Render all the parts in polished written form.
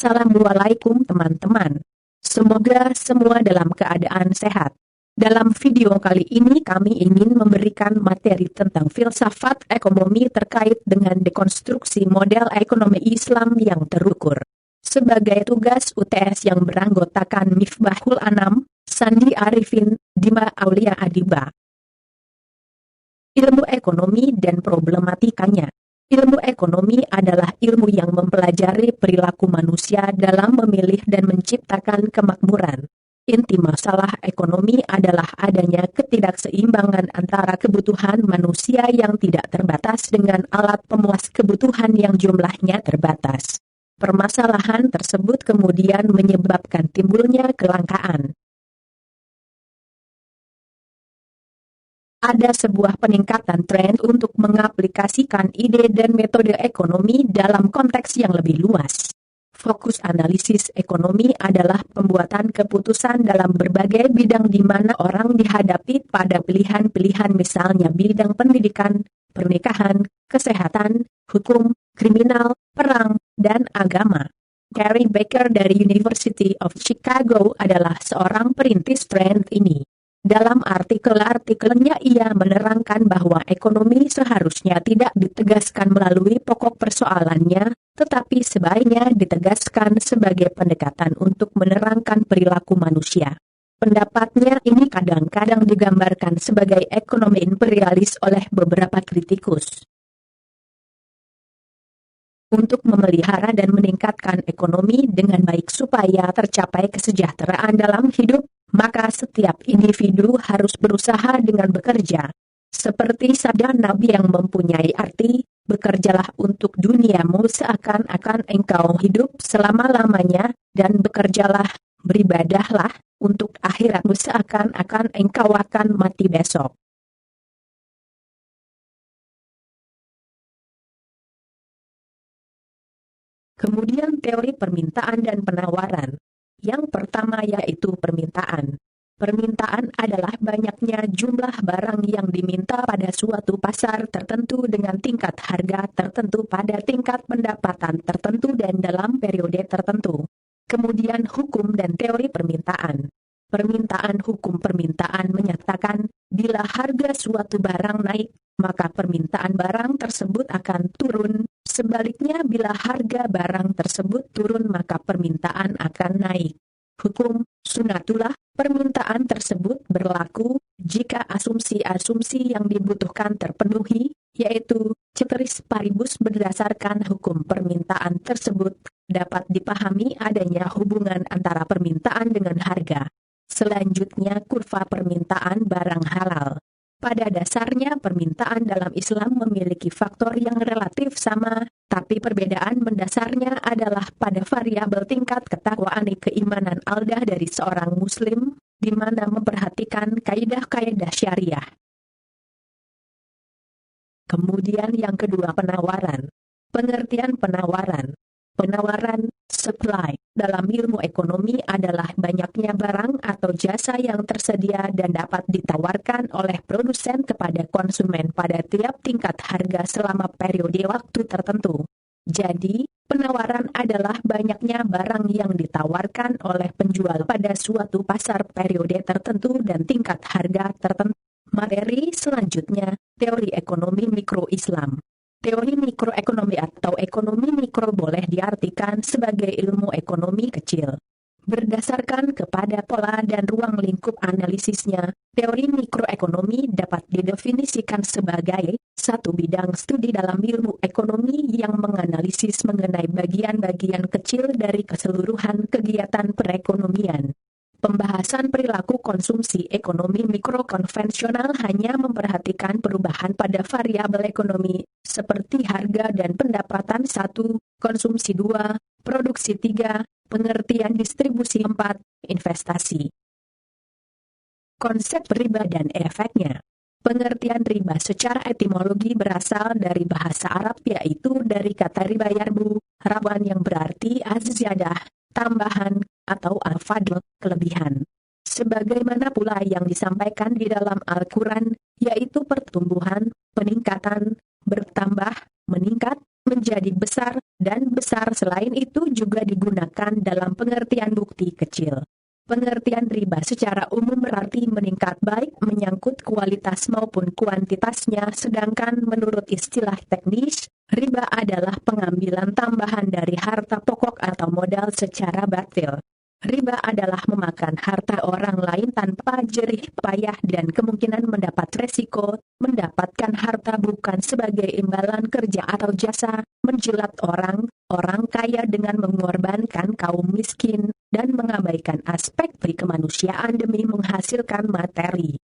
Assalamualaikum teman-teman. Semoga semua dalam keadaan sehat. Dalam video kali ini kami ingin memberikan materi tentang filsafat ekonomi terkait dengan dekonstruksi model ekonomi Islam yang terukur. Sebagai tugas UTS yang beranggotakan Mifbahul Anam, Sandi Arifin, Dima Aulia Adiba. Ilmu ekonomi dan problematikanya. Ilmu ekonomi adalah ilmu yang mempelajari perilaku manusia dalam memilih dan menciptakan kemakmuran. Inti masalah ekonomi adalah adanya ketidakseimbangan antara kebutuhan manusia yang tidak terbatas dengan alat pemuas kebutuhan yang jumlahnya terbatas. Permasalahan tersebut kemudian menyebabkan timbulnya kelangkaan. Ada sebuah peningkatan tren untuk mengaplikasikan ide dan metode ekonomi dalam konteks yang lebih luas. Fokus analisis ekonomi adalah pembuatan keputusan dalam berbagai bidang di mana orang dihadapi pada pilihan-pilihan, misalnya bidang pendidikan, pernikahan, kesehatan, hukum, kriminal, perang, dan agama. Gary Becker dari University of Chicago adalah seorang perintis tren ini. Dalam artikel-artikelnya ia menerangkan bahwa ekonomi seharusnya tidak ditegaskan melalui pokok persoalannya, tetapi sebaiknya ditegaskan sebagai pendekatan untuk menerangkan perilaku manusia. Pendapatnya ini kadang-kadang digambarkan sebagai ekonomi imperialis oleh beberapa kritikus. Untuk memelihara dan meningkatkan ekonomi dengan baik supaya tercapai kesejahteraan dalam hidup, maka setiap individu harus berusaha dengan bekerja. Seperti sabda Nabi yang mempunyai arti, bekerjalah untuk duniamu seakan-akan engkau hidup selama-lamanya, dan bekerjalah, beribadahlah, untuk akhiratmu seakan-akan engkau akan mati besok. Kemudian teori permintaan dan penawaran. Yang pertama yaitu permintaan. Permintaan adalah banyaknya jumlah barang yang diminta pada suatu pasar tertentu dengan tingkat harga tertentu pada tingkat pendapatan tertentu dan dalam periode tertentu. Kemudian hukum dan teori permintaan. Permintaan hukum permintaan menyatakan, bila harga suatu barang naik, maka permintaan barang tersebut akan turun. Sebaliknya bila harga barang tersebut turun maka permintaan akan naik. Hukum sunatullah, permintaan tersebut berlaku jika asumsi-asumsi yang dibutuhkan terpenuhi, yaitu ceteris paribus berdasarkan hukum permintaan tersebut, dapat dipahami adanya hubungan antara permintaan dengan harga. Selanjutnya kurva permintaan barang halal. Pada dasarnya permintaan dalam Islam memiliki faktor yang relatif sama, tapi perbedaan mendasarnya adalah pada variabel tingkat ketakwaan keimanan aldah dari seorang muslim, di mana memperhatikan kaidah-kaidah syariah. Kemudian yang kedua penawaran. Pengertian penawaran. Penawaran, supply, dalam ilmu ekonomi adalah banyaknya barang atau jasa yang tersedia dan dapat ditawarkan oleh produsen kepada konsumen pada tiap tingkat harga selama periode waktu tertentu. Jadi, penawaran adalah banyaknya barang yang ditawarkan oleh penjual pada suatu pasar periode tertentu dan tingkat harga tertentu. Materi selanjutnya, teori ekonomi mikro Islam. Teori mikroekonomi atau ekonomi mikro boleh diartikan sebagai ilmu ekonomi kecil. Berdasarkan kepada pola dan ruang lingkup analisisnya, teori mikroekonomi dapat didefinisikan sebagai satu bidang studi dalam ilmu ekonomi yang menganalisis mengenai bagian-bagian kecil dari keseluruhan kegiatan perekonomian. Pembahasan perilaku konsumsi ekonomi mikro konvensional hanya memperhatikan perubahan pada variabel ekonomi, seperti harga dan pendapatan 1, konsumsi 2, produksi 3, pengertian distribusi 4, investasi. Konsep riba dan efeknya. Pengertian riba secara etimologi berasal dari bahasa Arab yaitu dari kata riba yarbu, rawan yang berarti az-ziyadah, tambahan, atau al-fadl, kelebihan. Sebagaimana pula yang disampaikan di dalam Al-Quran, yaitu pertumbuhan, peningkatan, bertambah, meningkat, menjadi besar, dan besar selain itu juga digunakan dalam pengertian bukti kecil. Pengertian riba secara umum berarti meningkat baik menyangkut kualitas maupun kuantitasnya, sedangkan menurut istilah teknis, riba adalah pengambilan tambahan dari harta pokok atau modal secara batil. Riba adalah memakan harta orang lain tanpa jerih payah dan kemungkinan mendapat resiko, mendapatkan harta bukan sebagai imbalan kerja atau jasa, menjilat orang kaya dengan mengorbankan kaum miskin, dan mengabaikan aspek kemanusiaan demi menghasilkan materi.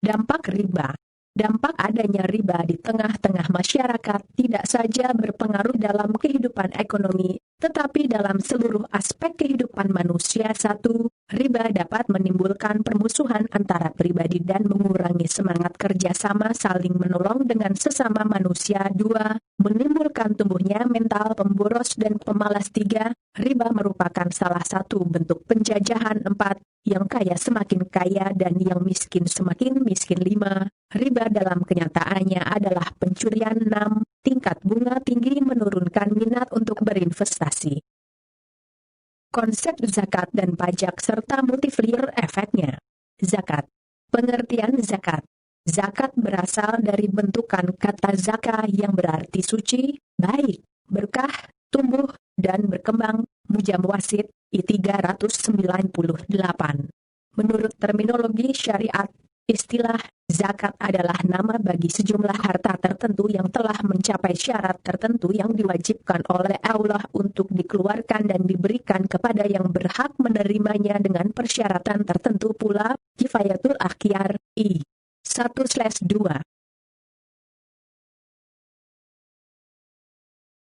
Dampak riba. Dampak adanya riba di tengah-tengah masyarakat tidak saja berpengaruh dalam kehidupan ekonomi, tetapi dalam seluruh aspek kehidupan manusia. 1. Riba dapat menimbulkan permusuhan antara pribadi dan mengurangi semangat kerjasama saling menolong dengan sesama manusia. 2. Menimbulkan tumbuhnya mental pemboros dan pemalas. 3. Riba merupakan salah satu bentuk penjajahan. 4. Yang kaya semakin kaya dan yang miskin semakin miskin. 5. Riba dalam kenyataannya adalah pencurian. 6. Tingkat bunga tinggi menurunkan minat untuk berinvestasi. Konsep zakat dan pajak serta multiplier efeknya. Zakat. Pengertian zakat. Zakat berasal dari bentukan kata zaka yang berarti suci, baik, berkah, tumbuh, dan berkembang. Mujam Wasit, I398. Menurut terminologi syariat, istilah zakat adalah nama bagi sejumlah harta tertentu yang telah mencapai syarat tertentu yang diwajibkan oleh Allah untuk dikeluarkan dan diberikan kepada yang berhak menerimanya dengan persyaratan tertentu pula. Kifayatul Akhyar, I. 1/2.